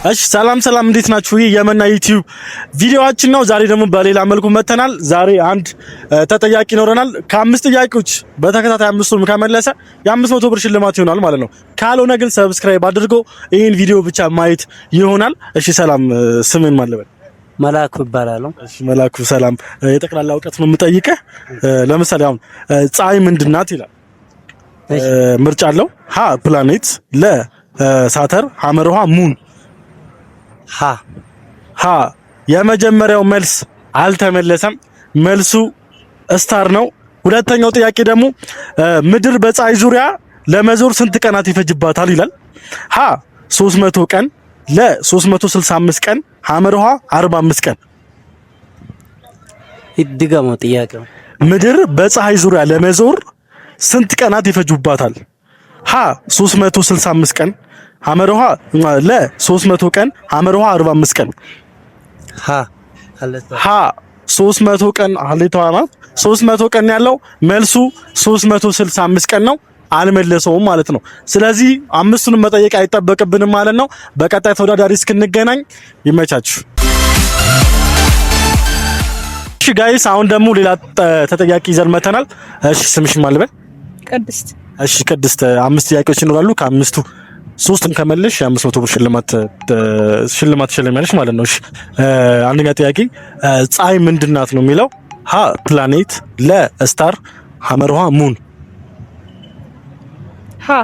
እሺ ሰላም እንዴት ናችሁ? ይሄ የመና ዩቲዩብ ቪዲዮአችን ነው። ዛሬ ደግሞ በሌላ መልኩ መተናል። ዛሬ አንድ ተጠያቂ ይኖረናል። ከአምስት ጥያቄዎች በተከታታይ አምስቱን ከመለሰ የ500 ብር ሽልማት ይሆናል ማለት ነው። ካልሆነ ግን ሰብስክራይብ አድርጎ ይሄን ቪዲዮ ብቻ ማየት ይሆናል። እሺ ሰላም፣ ስምን ማለበል? መላኩ ይባላል። እሺ መላኩ ሰላም። የጠቅላላ እውቀት ነው የምጠይቀህ። ለምሳሌ አሁን ፀሐይ ምንድናት ይላል። ምርጫ አለው። ሀ ፕላኔት፣ ለ ሳተር፣ ሐመርሃ ሙን። ሀ የመጀመሪያው መልስ አልተመለሰም። መልሱ ስታር ነው። ሁለተኛው ጥያቄ ደግሞ ምድር በፀሐይ ዙሪያ ለመዞር ስንት ቀናት ይፈጅባታል ይላል። ሀ 300 ቀን፣ ለ 365 ቀን፣ ሐመርሃ 45 ቀን። ይድገመው ጥያቄው። ምድር በፀሐይ ዙሪያ ለመዞር ስንት ቀናት ይፈጁባታል? ሀ 365 ቀን፣ ሐመርሃ ለ 300 ቀን፣ ሐመርሃ 45 ቀን። ሀ 300 ቀን አለቷማት 300 ቀን ያለው መልሱ 365 ቀን ነው። አልመለሰውም ማለት ነው። ስለዚህ አምስቱንም መጠየቅ አይጠበቅብንም ማለት ነው። በቀጣይ ተወዳዳሪ እስክንገናኝ ይመቻችሁ። እሺ ጋይስ፣ አሁን ደግሞ ሌላ ተጠያቂ ይዘን መተናል። እሺ ስምሽ ማን ልበል? ቅድስት። እሺ ቅድስት፣ አምስት ጥያቄዎች ይኖራሉ። ከአምስቱ ሶስቱን ከመለሽ የ500 ብር ሽልማት ትሸለሚያለሽ ማለት ነው። እሺ አንደኛ ጥያቄ ፀሐይ ምንድናት ነው የሚለው። ሀ ፕላኔት፣ ለ ስታር፣ ሐመርሃ ሙን። ሀ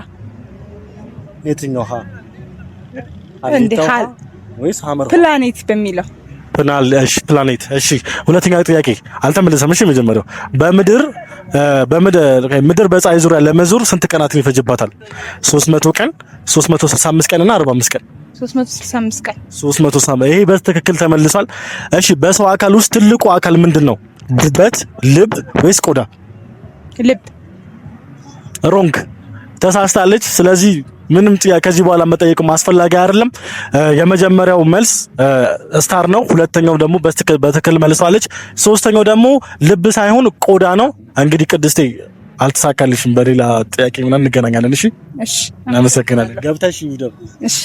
የትኛው ሀ? እንዴ ሀ ወይስ ሐመርሃ? ፕላኔት በሚለው ፕላኔት። እሺ ሁለተኛ ጥያቄ አልተመለሰም። እሺ መጀመሪያው ምድር በፀሐይ ዙሪያ ለመዞር ስንት ቀናትን ይፈጅባታል? 300 ቀን፣ 365 ቀን እና 45 ቀን። 365 ቀን። 365። ይሄ በትክክል ተመልሷል። እሺ በሰው አካል ውስጥ ትልቁ አካል ምንድነው? ጉበት፣ ልብ ወይስ ቆዳ? ልብ። ሮንግ፣ ተሳስታለች። ስለዚህ ምንም ከዚህ በኋላ መጠየቅ ማስፈላጊ አይደለም። የመጀመሪያው መልስ ስታር ነው። ሁለተኛው ደግሞ በትክክል መልሷለች። ሶስተኛው ደግሞ ልብ ሳይሆን ቆዳ ነው። እንግዲህ ቅድስቴ አልተሳካልሽም። በሌላ ጥያቄ ምናምን እንገናኛለን። እሺ እሺ፣ እናመሰግናለን። ገብተሽ ይደው። እሺ፣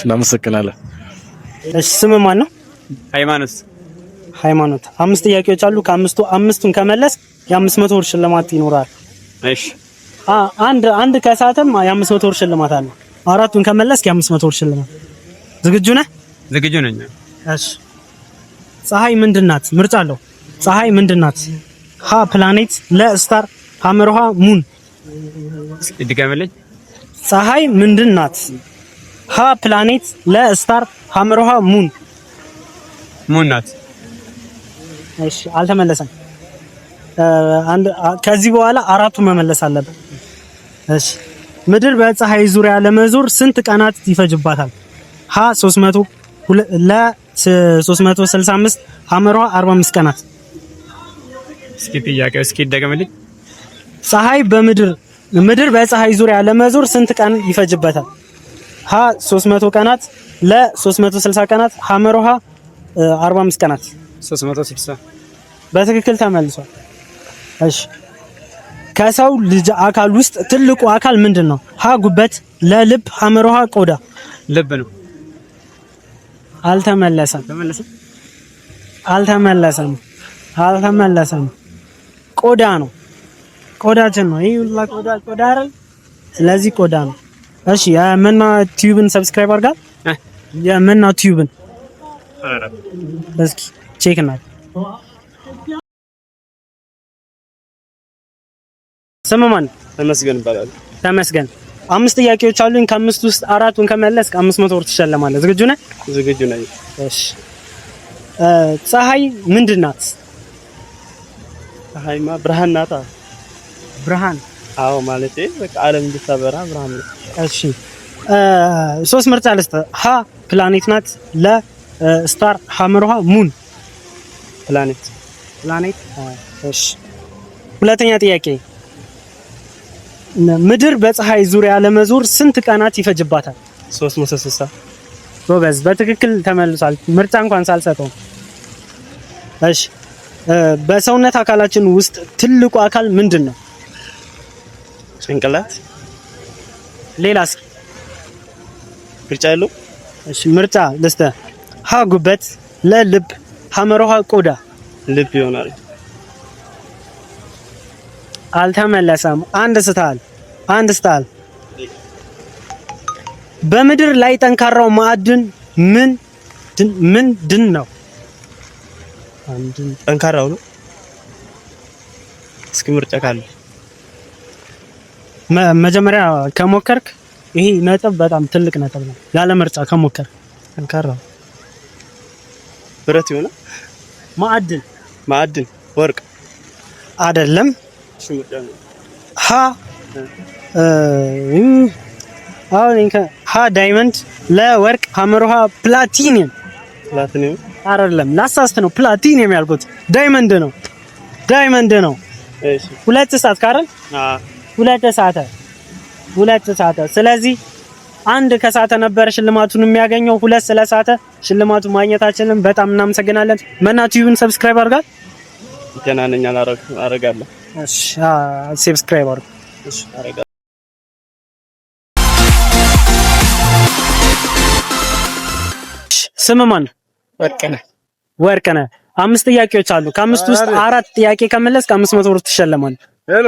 እናመሰግናለን። እሺ ስም ማን ነው? ሃይማኖት። አምስት ጥያቄዎች አሉ። አምስቱን ከመለስ የ500 ብር ሽልማት ይኖራል። እሺ አንድ ከሳተም የ500 ብር ሽልማት አለ። አራቱን ከመለስክ የ500 ብር ሽልማት። ዝግጁ ነህ? ዝግጁ ነኝ። እሺ ፀሐይ ምንድናት? ምርጫ አለው። ፀሐይ ምንድናት? ሀ ፕላኔት፣ ለ ስታር፣ ሐመርሃ ሙን። ይድገምልኝ። ፀሐይ ምንድናት? ሀ ፕላኔት፣ ለ ስታር፣ ሐመርሃ ሙን። ሙን ናት። እሺ አልተመለሰም። ከዚህ በኋላ አራቱን መመለስ አለብን። እሺ ምድር በፀሐይ ዙሪያ ለመዞር ስንት ቀናት ይፈጅባታል? ሀ 300፣ ለ 365፣ ሐመርሃ 45 ቀናት። እስኪ ጥያቄው ይደገምልኝ። ፀሐይ ምድር በፀሐይ ዙሪያ ለመዞር ስንት ቀን ይፈጅበታል? ሀ 300 ቀናት፣ ለ 360 ቀናት፣ ሐመርሃ 45 ቀናት። 360 በትክክል ተመልሷል። እሺ ከሰው ልጅ አካል ውስጥ ትልቁ አካል ምንድነው? ሀ ጉበት፣ ለልብ፣ ሐመርሃ ቆዳ። ልብ ነው። አልተመለሰም። ቆዳ ነው። ቆዳችን ነው። ይሄ ሁላ ቆዳ አይደል? ስለዚህ ቆዳ ነው። እሺ የመና ቲዩብን ሰብስክራይብ አድርጋ። የመና ቲዩብን እስኪ ቼክ እናድርግ። ስም ማን? ተመስገን ይባላል። ተመስገን። አምስት ጥያቄዎች አሉኝ። ከአምስት ውስጥ አራቱን ከመለስክ 500 ብር ትሸለማለህ። ዝግጁ ነህ? ዝግጁ ነኝ። እሺ ፀሐይ ምንድናት? ፀሐይማ ብርሃን ናታ። ብርሃን? አዎ ማለቴ በቃ ዓለም እንድታበራ ብርሃን ነው። እሺ ሶስት ምርጫ ልስጥህ። ሀ ፕላኔት ናት፣ ለ ስታር፣ ሐመርሃ ሙን። ፕላኔት። እሺ ሁለተኛ ጥያቄ ምድር በፀሐይ ዙሪያ ለመዞር ስንት ቀናት ይፈጅባታል? 360። ጎበዝ፣ በትክክል ተመልሷል። ምርጫ እንኳን ሳልሰጠው። እሺ በሰውነት አካላችን ውስጥ ትልቁ አካል ምንድነው? ጭንቅላት። ሌላስ? ምርጫ ያለው እሺ ምርጫ ልስተ ሀ ጉበት፣ ለልብ፣ ሐመሮሃ ቆዳ። ልብ ይሆናል። አልተመለሰም። አንድ ስታል። በምድር ላይ ጠንካራው ማዕድን ምንድን ነው? ጠንካራው ነው። እስኪ ምርጫ ካለ መጀመሪያ ከሞከርክ ይሄ ነጥብ በጣም ትልቅ ነጥብ ነው። ያለ ምርጫ ከሞከርክ ጠንካራው ብረት ይሆናል። ማዕድን ወርቅ አይደለም። እሺ ምርጫ ነው። ሀ ዳይመንድ፣ ለወርቅ ሐመሮሃ ፕላቲኒየም አይደለም። ላሳስት ነው። ፕላቲኒየም ያልኩት ዳይመንድ ነው። እሺ ሁለት ሰዓት ካረል ሁለት ሰዓት። ስለዚህ አንድ ከሳተ ነበር ሽልማቱን የሚያገኘው። ሁለት ስለሳተ ሽልማቱ ማግኘታችንን በጣም እናመሰግናለን። መናቲዩን ሰብስክራይብ አድርጋል። ገና ነኝ አረጋለሁ። እሺ ሰብስክራይብ አድርጋ። እሺ አረጋለሁ። ስም ማን? ወርቅነህ። 5 ጥያቄዎች አሉ። ከአምስቱ ውስጥ 4 ጥያቄ ከመለስክ 500 ብር ትሸለማለህ። ሄሎ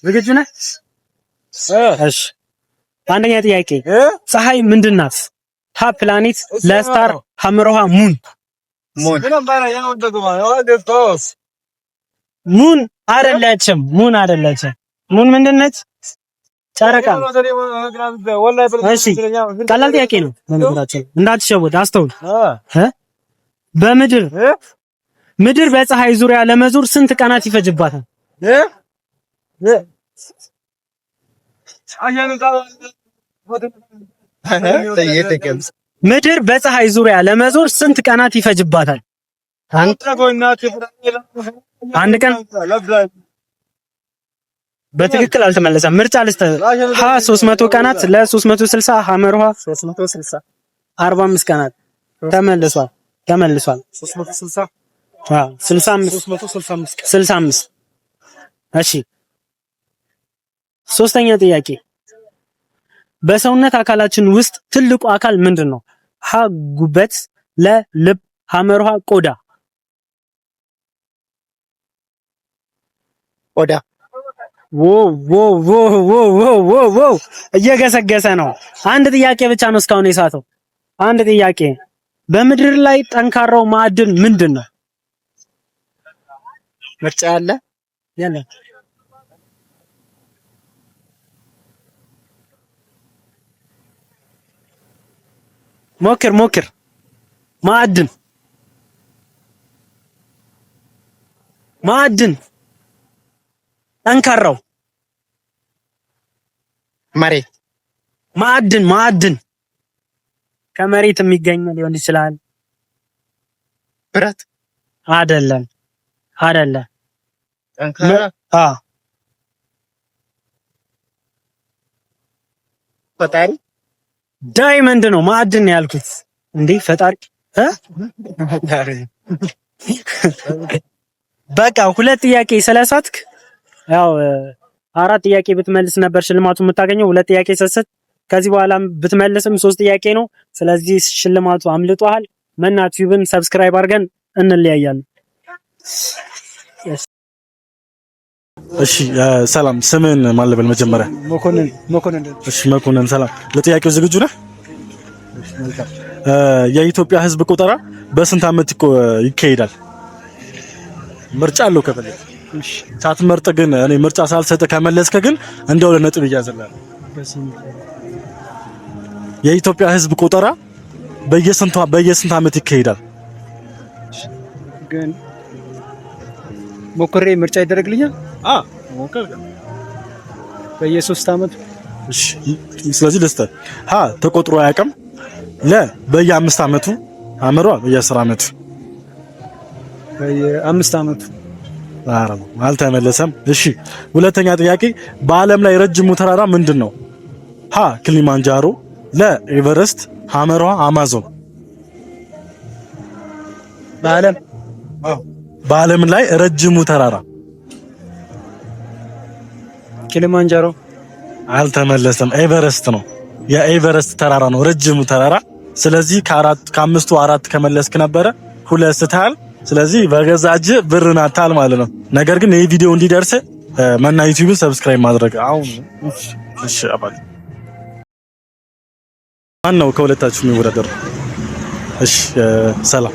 ዝግጁ ነህ? እሺ አንደኛ ጥያቄ ፀሐይ ምንድን ናት? ሀ ፕላኔት፣ ለስታር፣ ሐመሮሃ ሙን አይደለችም። ሙን ምንድን ነች? ጨረቃ። እሺ ቀላል ጥያቄ ነው። እንዳትሸወድ አስተውል። ምድር በፀሐይ ዙሪያ ለመዞር ስንት ቀናት ይፈጅባታል? ምድር በፀሐይ ዙሪያ ለመዞር ስንት ቀናት ይፈጅባታል? አንድ ቀን። በትክክል አልተመለሰም። ምርጫ ልስጥህ። ሀ 300 ቀናት፣ ለ360፣ ሐመርሃ 360 45 ቀናት። ተመልሷል። 360 65 እሺ ሶስተኛ ጥያቄ በሰውነት አካላችን ውስጥ ትልቁ አካል ምንድን ነው? ሀ ጉበት፣ ለልብ፣ ሐመርሃ ቆዳ። ዎ እየገሰገሰ ነው። አንድ ጥያቄ ብቻ ነው እስካሁን የሳተው። አንድ ጥያቄ። በምድር ላይ ጠንካራው ማዕድን ምንድን ነው? ምርጫ ያለ ሞክር። ማዕድን ጠንካራው መሬት። ማዕድን ከመሬት የሚገኝ ሊሆን ይችላል። ብረት አይደለም። ጠንካራ ፈጣሪ ዳይመንድ ነው። ማዕድን ያልኩት እንዴ ፈጣሪ በቃ 2 ጥያቄ ስለሳትክ ያው 4 ጥያቄ ብትመልስ ነበር ሽልማቱ የምታገኘው። 2 ጥያቄ ሰሰት። ከዚህ በኋላም ብትመልስም 3 ጥያቄ ነው። ስለዚህ ሽልማቱ አምልጧል። መናቲዩብን ሰብስክራይብ አድርገን እንለያያለን። እሺ ሰላም፣ ስምን ማን ልበል? መጀመሪያ መኮንን። እሺ መኮንን፣ ሰላም። ለጥያቄው ዝግጁ ነህ? እሺ መልካም። የኢትዮጵያ ሕዝብ ቆጠራ በስንት ዓመት ይካሄዳል? ምርጫ አለው ከፈለክ። እሺ ሳትመርጥ ግን እኔ ምርጫ ሳልሰጥ ከመለስከ ግን እንደው ለነጥብ ይያዝልሃል። የኢትዮጵያ ሕዝብ ቆጠራ በየስንት ዓመት ይካሄዳል? ግን ሞክሬ ምርጫ ይደረግልኛል? ሞክር። በየ3 ዓመቱ። እሺ ስለዚህ ልስተ ሀ ተቆጥሮ አያውቅም፣ ለ በየ5 ዓመቱ፣ ሐመሯ በየ10 ዓመቱ። በየ5 ዓመቱ። አልተመለሰም። እሺ ሁለተኛ ጥያቄ በዓለም ላይ ረጅሙ ተራራ ምንድን ነው? ሀ ክሊማንጃሮ፣ ለ ኤቨረስት፣ ሐመሯ አማዞን። በዓለም ላይ ረጅሙ ተራራ ክሊማንጃሮ። አልተመለሰም። ኤቨረስት ነው። የኤቨረስት ተራራ ነው ረጅሙ ተራራ። ስለዚህ ከአምስቱ 4 ከመለስክ ነበረ 2 ስተሃል። ስለዚህ በገዛ እጅ ብርን አታል ማለት ነው። ነገር ግን ይሄ ቪዲዮ እንዲደርስ መና ዩቲዩብን ሰብስክራይብ ማድረግ አሁን እሺ። አባል ማን ነው ከሁለታችሁ የሚወዳደር? እሺ ሰላም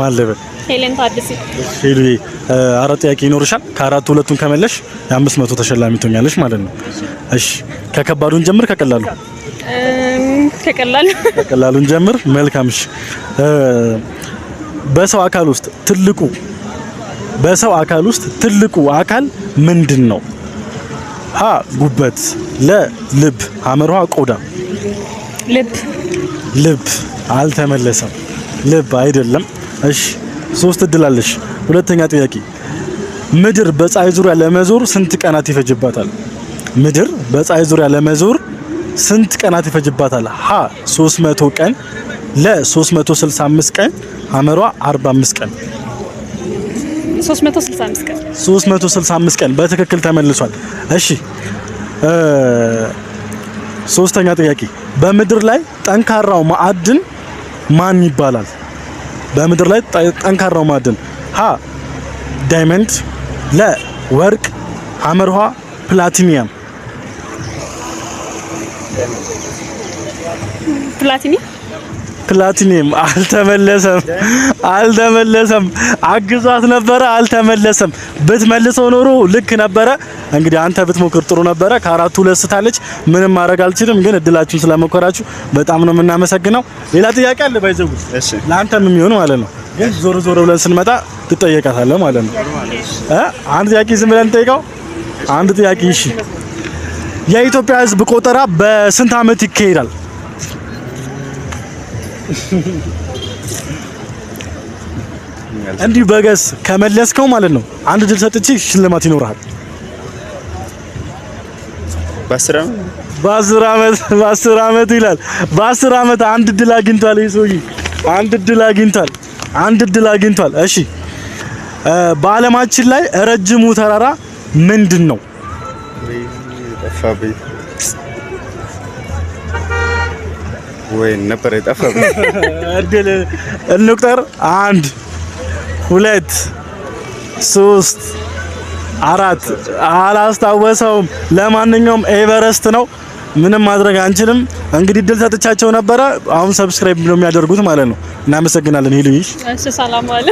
ማለበ ሄለን ታድሲ ሄሉ 4 ጥያቄ ይኖርሻል። ከ4 2ቱን ከመለሽ የ500 ተሸላሚ ትሆኛለሽ ማለት ነው። እሺ ከከባዱን ጀምር ከቀላሉ? ከቀላሉን ጀምር። መልካም። እሺ በሰው አካል ውስጥ ትልቁ አካል ምንድን ነው? ሀ ጉበት፣ ለ ልብ፣ ሐመርሃ ቆዳ። ልብ አልተመለሰም። ልብ አይደለም። እሺ 3 እድል አለሽ። ሁለተኛ ጥያቄ ምድር በፀሐይ ዙሪያ ለመዞር ስንት ቀናት ይፈጅባታል? ምድር በፀሐይ ዙሪያ ለመዞር ስንት ቀናት ይፈጅባታል? ሀ 300 ቀን፣ ለ 365 ቀን፣ ሐመሯ 45 ቀን። 365 ቀን በትክክል ተመልሷል። እሺ ሶስተኛ ጥያቄ በምድር ላይ ጠንካራው ማዕድን ማን ይባላል? በምድር ላይ ጠንካራው ማዕድን ሀ ዳይመንድ፣ ለ ወርቅ፣ ሐመርሃ ፕላቲኒየም። ፕላቲኒየም አልተመለሰም። አግዟት ነበረ፣ አልተመለሰም። ብትመልሰው ኖሮ ልክ ነበረ። እንግዲህ አንተ ብትሞክር ጥሩ ነበረ። ከ4 2 ስታለች። ምንም ማድረግ አልችልም፣ ግን እድላችሁን ስለመኮራችሁ በጣም ነው የምናመሰግነው። ሌላ ጥያቄ አለ ባይዘው ለአንተም የሚሆን ማለት ነው። ግን ዞር ብለን ስንመጣ ትጠየቃታለህ ማለት ነው። አንድ ጥያቄ ዝም ብለን እንጠይቀው። አንድ ጥያቄ እሺ። የኢትዮጵያ ሕዝብ ቆጠራ በስንት ዓመት ይካሄዳል? እንዲህ በገስ ከመለስከው ማለት ነው አንድ ድል ሰጥቼ ሽልማት ይኖርሃል። በ10 ዓመት ይላል። በ10 ዓመት አንድ ድል አግኝቷል። ይሄ ሰውዬ አንድ ድል አግኝቷል። እሺ በዓለማችን ላይ ረጅሙ ተራራ ምንድን ነው? ወይ ነበር የጠፋብኝ። እድል እንቁጠር። 1 2 3 4 አላስታወሰውም። ለማንኛውም ኤቨረስት ነው። ምንም ማድረግ አንችልም። እንግዲህ ድል ሰጥቻቸው ነበረ። አሁን ሰብስክራይብ ነው የሚያደርጉት ማለት ነው። እናመሰግናለን። ሄሉይ እሺ ሰላም አለ።